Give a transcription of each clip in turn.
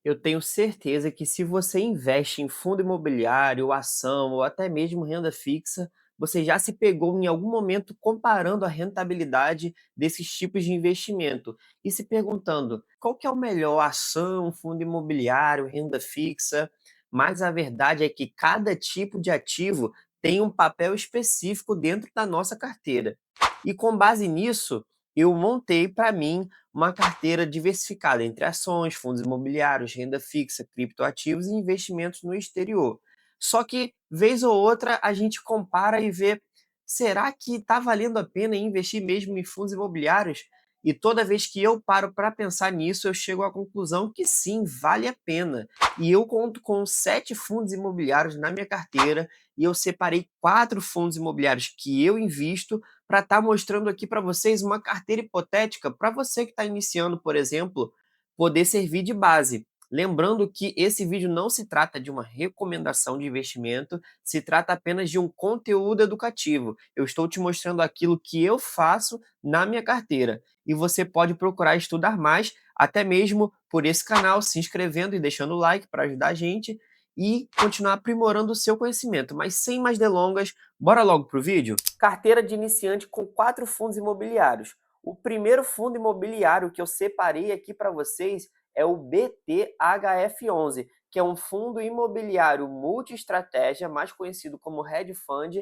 Eu tenho certeza que se você investe em fundo imobiliário, ação ou até mesmo renda fixa, você já se pegou em algum momento comparando a rentabilidade desses tipos de investimento e se perguntando qual que é o melhor, ação, fundo imobiliário, renda fixa. Mas a verdade é que cada tipo de ativo tem um papel específico dentro da nossa carteira. E com base nisso, eu montei para mim uma carteira diversificada entre ações, fundos imobiliários, renda fixa, criptoativos e investimentos no exterior. Só que, vez ou outra, a gente compara e vê, será que está valendo a pena investir mesmo em fundos imobiliários? E toda vez que eu paro para pensar nisso, eu chego à conclusão que sim, vale a pena. E eu conto com 7 fundos imobiliários na minha carteira e eu separei 4 fundos imobiliários que eu invisto para estar mostrando aqui para vocês uma carteira hipotética para você que está iniciando, por exemplo, poder servir de base. Lembrando que esse vídeo não se trata de uma recomendação de investimento, se trata apenas de um conteúdo educativo. Eu estou te mostrando aquilo que eu faço na minha carteira. E você pode procurar estudar mais, até mesmo por esse canal, se inscrevendo e deixando o like para ajudar a gente e continuar aprimorando o seu conhecimento. Mas sem mais delongas, bora logo pro vídeo? Carteira de iniciante com 4 fundos imobiliários. O primeiro fundo imobiliário que eu separei aqui para vocês é o BTHF11, que é um fundo imobiliário multi-estratégia, mais conhecido como Hedge Fund,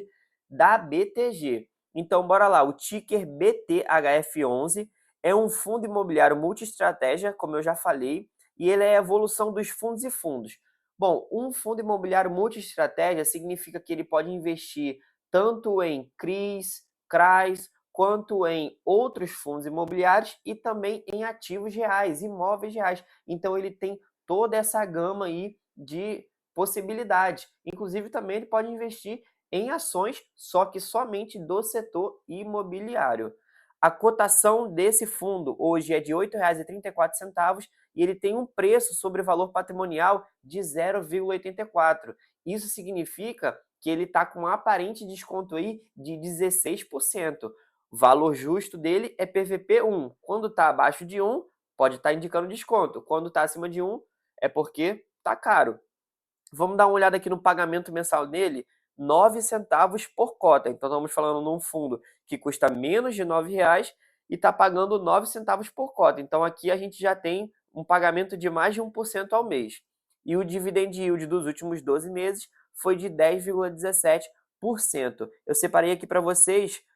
da BTG. Então, bora lá, o ticker BTHF11 é um fundo imobiliário multi-estratégia, como eu já falei, e ele é a evolução dos fundos e fundos. Bom, um fundo imobiliário multi-estratégia significa que ele pode investir tanto em CRIs, CRAs, quanto em outros fundos imobiliários e também em ativos reais, imóveis reais. Então ele tem toda essa gama aí de possibilidades. Inclusive também ele pode investir em ações, só que somente do setor imobiliário. A cotação desse fundo hoje é de R$ 8,34 e ele tem um preço sobre valor patrimonial de 0,84. Isso significa que ele está com um aparente desconto aí de 16%. O valor justo dele é PVP 1. Quando está abaixo de 1, pode estar indicando desconto. Quando está acima de 1, é porque está caro. Vamos dar uma olhada aqui no pagamento mensal dele, 9 centavos por cota. Então estamos falando num fundo que custa menos de R$ 9 e está pagando 9 centavos por cota. Então aqui a gente já tem um pagamento de mais de 1% ao mês. E o dividend yield dos últimos 12 meses foi de 10,17%. Eu separei aqui para vocês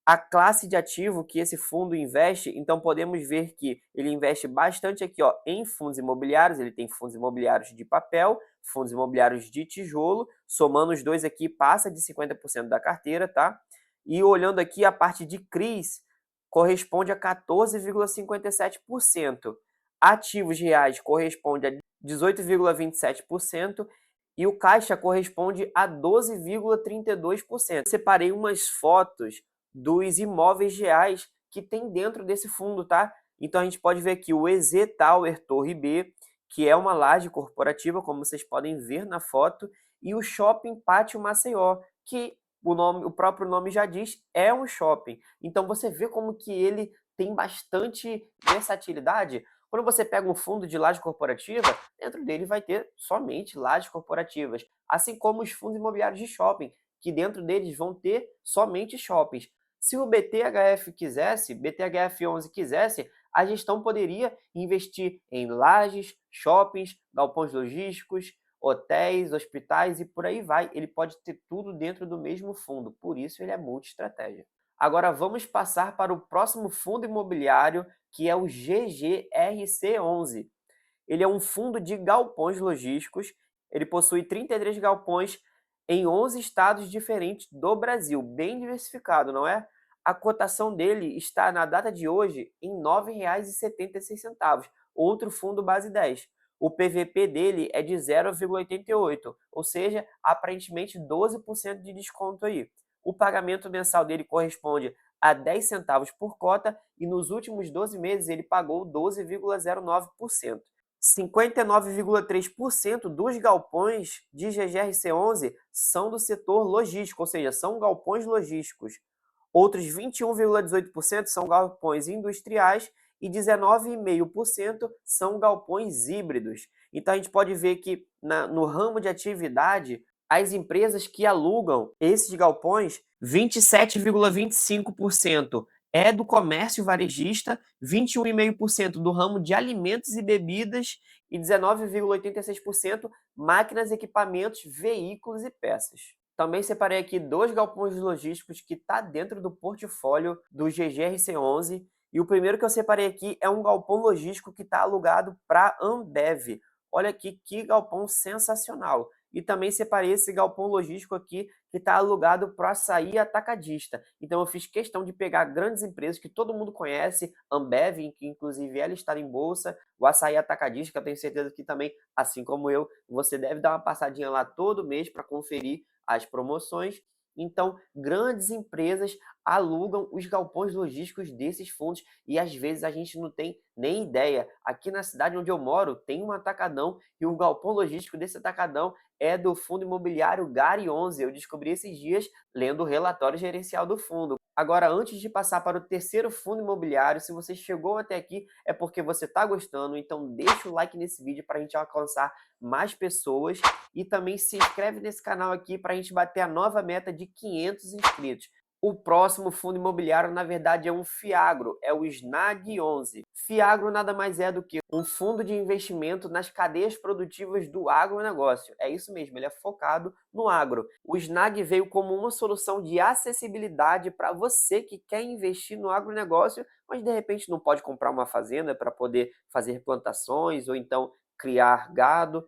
a classe de ativo que esse fundo investe, então podemos ver que ele investe bastante aqui, ó, em fundos imobiliários. Ele tem fundos imobiliários de papel, fundos imobiliários de tijolo, somando os dois aqui passa de 50% da carteira, tá? E olhando aqui a parte de CRIs, corresponde a 14,57%. Ativos reais corresponde a 18,27% e o caixa corresponde a 12,32%. Separei umas fotos dos imóveis reais que tem dentro desse fundo, tá? Então a gente pode ver aqui o EZ Tower Torre B, que é uma laje corporativa, como vocês podem ver na foto, e o Shopping Pátio Maceió, que o próprio nome já diz, é um shopping. Então você vê como que ele tem bastante versatilidade. Quando você pega um fundo de laje corporativa, dentro dele vai ter somente lajes corporativas, assim como os fundos imobiliários de shopping, que dentro deles vão ter somente shoppings. Se o BTHF quisesse, BTHF11 quisesse, a gestão poderia investir em lajes, shoppings, galpões logísticos, hotéis, hospitais e por aí vai. Ele pode ter tudo dentro do mesmo fundo, por isso ele é multi-estratégia. Agora vamos passar para o próximo fundo imobiliário, que é o GGRC11. Ele é um fundo de galpões logísticos, ele possui 33 galpões em 11 estados diferentes do Brasil, bem diversificado, não é? A cotação dele está na data de hoje em R$ 9,76, outro fundo base 10. O PVP dele é de 0,88, ou seja, aparentemente 12% de desconto aí. O pagamento mensal dele corresponde a 10 centavos por cota e nos últimos 12 meses ele pagou 12,09%. 59,3% dos galpões de GGRC11 são do setor logístico, ou seja, são galpões logísticos. Outros 21,18% são galpões industriais e 19,5% são galpões híbridos. Então a gente pode ver que no ramo de atividade, as empresas que alugam esses galpões, 27,25% é do comércio varejista, 21,5% do ramo de alimentos e bebidas e 19,86% máquinas, equipamentos, veículos e peças. Também separei aqui dois galpões logísticos que está dentro do portfólio do GGRC11. E o primeiro que eu separei aqui é um galpão logístico que está alugado para a Ambev. Olha aqui que galpão sensacional. E também separei esse galpão logístico aqui que está alugado para Açaí Atacadista. Então eu fiz questão de pegar grandes empresas que todo mundo conhece, Ambev, que inclusive ela está em bolsa, o Açaí Atacadista, que eu tenho certeza que também, assim como eu, você deve dar uma passadinha lá todo mês para conferir as promoções. Então, grandes empresas alugam os galpões logísticos desses fundos e às vezes a gente não tem nem ideia. Aqui na cidade onde eu moro tem um atacadão e o galpão logístico desse atacadão é do fundo imobiliário Gari 11. Eu descobri esses dias lendo o relatório gerencial do fundo. Agora, antes de passar para o terceiro fundo imobiliário, se você chegou até aqui é porque você está gostando, então deixa o like nesse vídeo para a gente alcançar mais pessoas e também se inscreve nesse canal aqui para a gente bater a nova meta de 500 inscritos. O próximo fundo imobiliário, na verdade, é um FIAGRO, é o SNAG 11. FIAGRO nada mais é do que um fundo de investimento nas cadeias produtivas do agronegócio. É isso mesmo, ele é focado no agro. O SNAG veio como uma solução de acessibilidade para você que quer investir no agronegócio, mas de repente não pode comprar uma fazenda para poder fazer plantações ou então criar gado.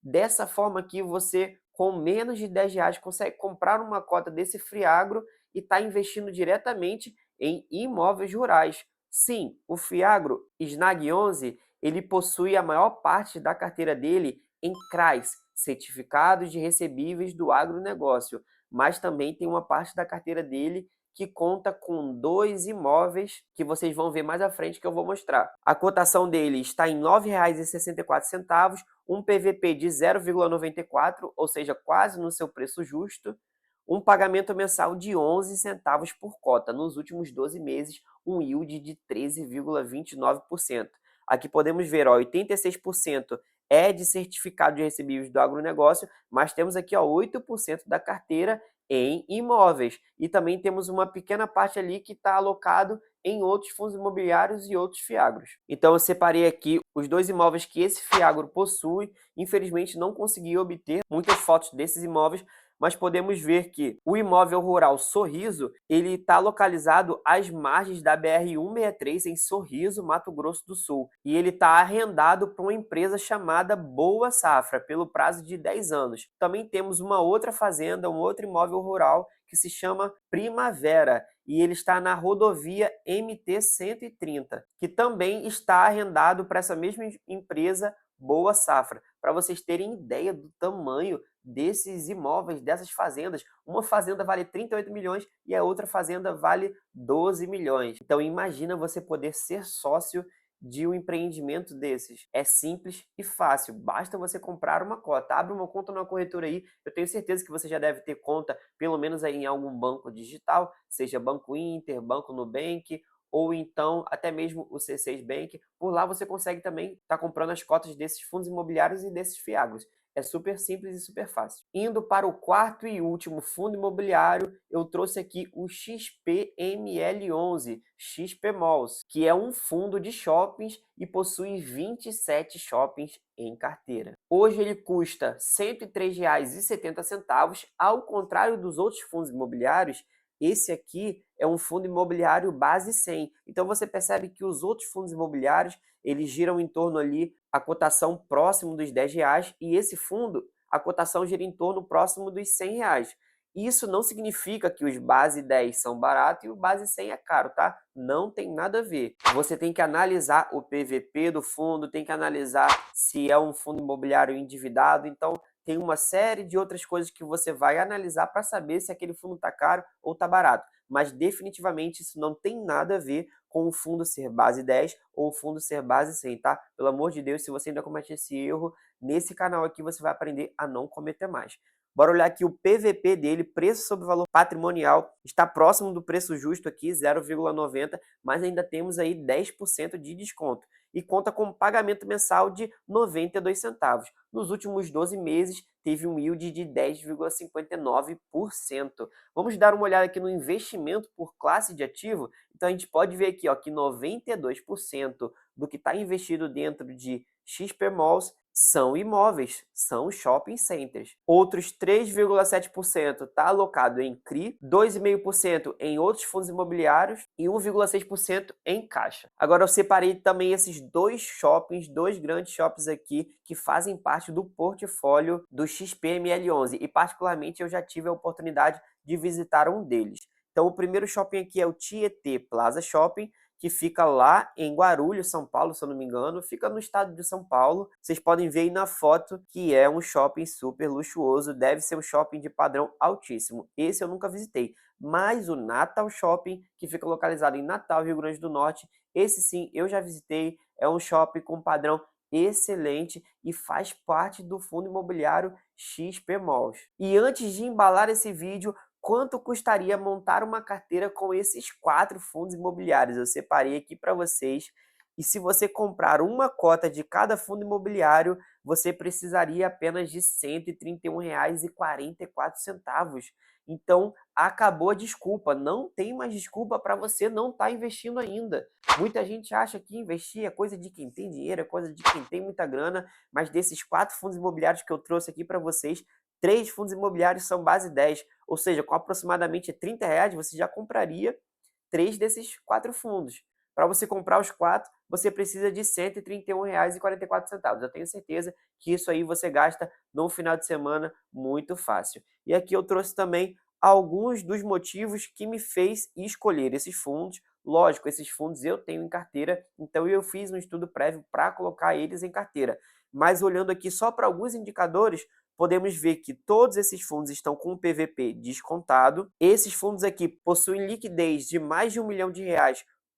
Dessa forma aqui, você, com menos de R$ 10, consegue comprar uma cota desse FIAGRO e está investindo diretamente em imóveis rurais. Sim, o FIAGRO SNAG 11, ele possui a maior parte da carteira dele em CRAs, Certificados de Recebíveis do Agronegócio, mas também tem uma parte da carteira dele que conta com 2 imóveis que vocês vão ver mais à frente que eu vou mostrar. A cotação dele está em R$ 9,64, um PVP de 0,94, ou seja, quase no seu preço justo, um pagamento mensal de 11 centavos por cota, nos últimos 12 meses, um yield de 13,29%. Aqui podemos ver, ó, 86% é de certificado de recebíveis do agronegócio, mas temos aqui, ó, 8% da carteira em imóveis. E também temos uma pequena parte ali que está alocado em outros fundos imobiliários e outros fiagros. Então eu separei aqui os dois imóveis que esse fiagro possui. Infelizmente não consegui obter muitas fotos desses imóveis, mas podemos ver que o imóvel rural Sorriso, ele está localizado às margens da BR-163 em Sorriso, Mato Grosso do Sul. E ele está arrendado para uma empresa chamada Boa Safra, pelo prazo de 10 anos. Também temos uma outra fazenda, um outro imóvel rural, que se chama Primavera, e ele está na rodovia MT-130, que também está arrendado para essa mesma empresa Boa Safra. Para vocês terem ideia do tamanho desses imóveis, dessas fazendas. Uma fazenda vale 38 milhões e a outra fazenda vale 12 milhões. Então imagina você poder ser sócio de um empreendimento desses. É simples e fácil, basta você comprar uma cota. Abre uma conta numa corretora aí, eu tenho certeza que você já deve ter conta, pelo menos aí em algum banco digital, seja Banco Inter, Banco Nubank, ou então até mesmo o C6 Bank. Por lá você consegue também estar comprando as cotas desses fundos imobiliários e desses fiagros. É super simples e super fácil. Indo para o quarto e último fundo imobiliário, eu trouxe aqui o XPML11, XP Malls, que é um fundo de shoppings e possui 27 shoppings em carteira. Hoje ele custa R$ 103,70, ao contrário dos outros fundos imobiliários. Esse aqui é um fundo imobiliário base 100. Então você percebe que os outros fundos imobiliários, eles giram em torno ali a cotação próximo dos R$ 10 e esse fundo, a cotação gira em torno próximo dos R$ 100. Isso não significa que os base 10 são baratos e o base 100 é caro, tá? Não tem nada a ver. Você tem que analisar o PVP do fundo, tem que analisar se é um fundo imobiliário endividado, então tem uma série de outras coisas que você vai analisar para saber se aquele fundo está caro ou está barato. Mas definitivamente isso não tem nada a ver com o fundo ser base 10 ou o fundo ser base 100, tá? Pelo amor de Deus, se você ainda comete esse erro, nesse canal aqui você vai aprender a não cometer mais. Bora olhar aqui o PVP dele, preço sobre valor patrimonial, está próximo do preço justo aqui, 0,90, mas ainda temos aí 10% de desconto. E conta com pagamento mensal de 92 centavos. Nos últimos 12 meses, teve um yield de 10,59%. Vamos dar uma olhada aqui no investimento por classe de ativo. Então, a gente pode ver aqui ó, que 92% do que está investido dentro de XP Malls são imóveis, são shopping centers. Outros 3,7% está alocado em CRI, 2,5% em outros fundos imobiliários e 1,6% em caixa. Agora eu separei também esses dois shoppings, dois grandes shoppings aqui que fazem parte do portfólio do XPML11 e particularmente eu já tive a oportunidade de visitar um deles. Então o primeiro shopping aqui é o Tietê Plaza Shopping, que fica lá em Guarulhos, São Paulo, se eu não me engano, fica no estado de São Paulo. Vocês podem ver aí na foto que é um shopping super luxuoso, deve ser um shopping de padrão altíssimo. Esse eu nunca visitei, mas o Natal Shopping, que fica localizado em Natal, Rio Grande do Norte, esse sim eu já visitei, é um shopping com padrão excelente e faz parte do fundo imobiliário XP Malls. E antes de embalar esse vídeo, quanto custaria montar uma carteira com esses 4 fundos imobiliários? Eu separei aqui para vocês. E se você comprar uma cota de cada fundo imobiliário, você precisaria apenas de R$ 131,44. Então, acabou a desculpa. Não tem mais desculpa para você não estar investindo ainda. Muita gente acha que investir é coisa de quem tem dinheiro, é coisa de quem tem muita grana, mas desses 4 fundos imobiliários que eu trouxe aqui para vocês, 3 fundos imobiliários são base 10, ou seja, com aproximadamente R$ 30 você já compraria 3 desses 4 fundos. Para você comprar os 4, você precisa de R$ 131,44. Eu tenho certeza que isso aí você gasta no final de semana muito fácil. E aqui eu trouxe também alguns dos motivos que me fez escolher esses fundos. Lógico, esses fundos eu tenho em carteira, então eu fiz um estudo prévio para colocar eles em carteira. Mas olhando aqui só para alguns indicadores, podemos ver que todos esses fundos estão com o PVP descontado. Esses fundos aqui possuem liquidez de mais de R$ 1 milhão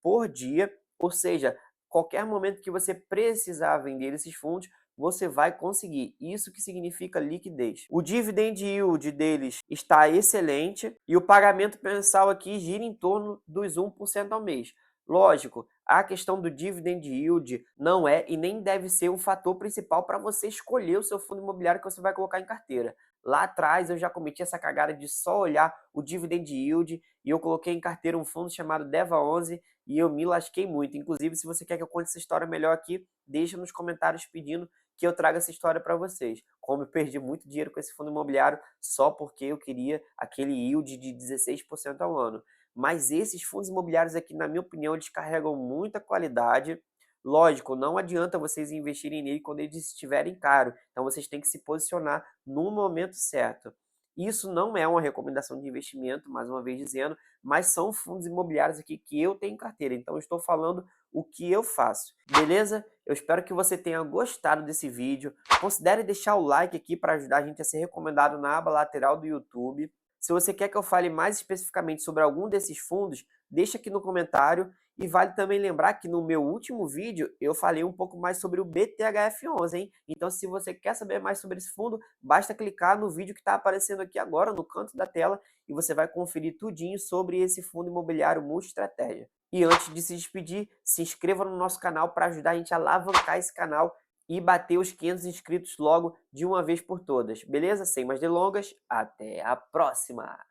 por dia, ou seja, qualquer momento que você precisar vender esses fundos, você vai conseguir. Isso que significa liquidez. O dividend yield deles está excelente e o pagamento mensal aqui gira em torno dos 1% ao mês. Lógico, a questão do dividend yield não é e nem deve ser um fator principal para você escolher o seu fundo imobiliário que você vai colocar em carteira. Lá atrás eu já cometi essa cagada de só olhar o dividend yield e eu coloquei em carteira um fundo chamado DEVA11 e eu me lasquei muito. Inclusive, se você quer que eu conte essa história melhor aqui, deixa nos comentários pedindo que eu traga essa história para vocês. Como eu perdi muito dinheiro com esse fundo imobiliário só porque eu queria aquele yield de 16% ao ano. Mas esses fundos imobiliários aqui, na minha opinião, eles carregam muita qualidade. Lógico, não adianta vocês investirem nele quando eles estiverem caros. Então vocês têm que se posicionar no momento certo. Isso não é uma recomendação de investimento, mais uma vez dizendo, mas são fundos imobiliários aqui que eu tenho em carteira. Então eu estou falando o que eu faço. Beleza? Eu espero que você tenha gostado desse vídeo. Considere deixar o like aqui para ajudar a gente a ser recomendado na aba lateral do YouTube. Se você quer que eu fale mais especificamente sobre algum desses fundos, deixa aqui no comentário. E vale também lembrar que no meu último vídeo eu falei um pouco mais sobre o BTHF11, hein? Então se você quer saber mais sobre esse fundo, basta clicar no vídeo que está aparecendo aqui agora no canto da tela e você vai conferir tudinho sobre esse fundo imobiliário multi-estratégia. E antes de se despedir, se inscreva no nosso canal para ajudar a gente a alavancar esse canal e bater os 500 inscritos logo de uma vez por todas, beleza? Sem mais delongas, até a próxima!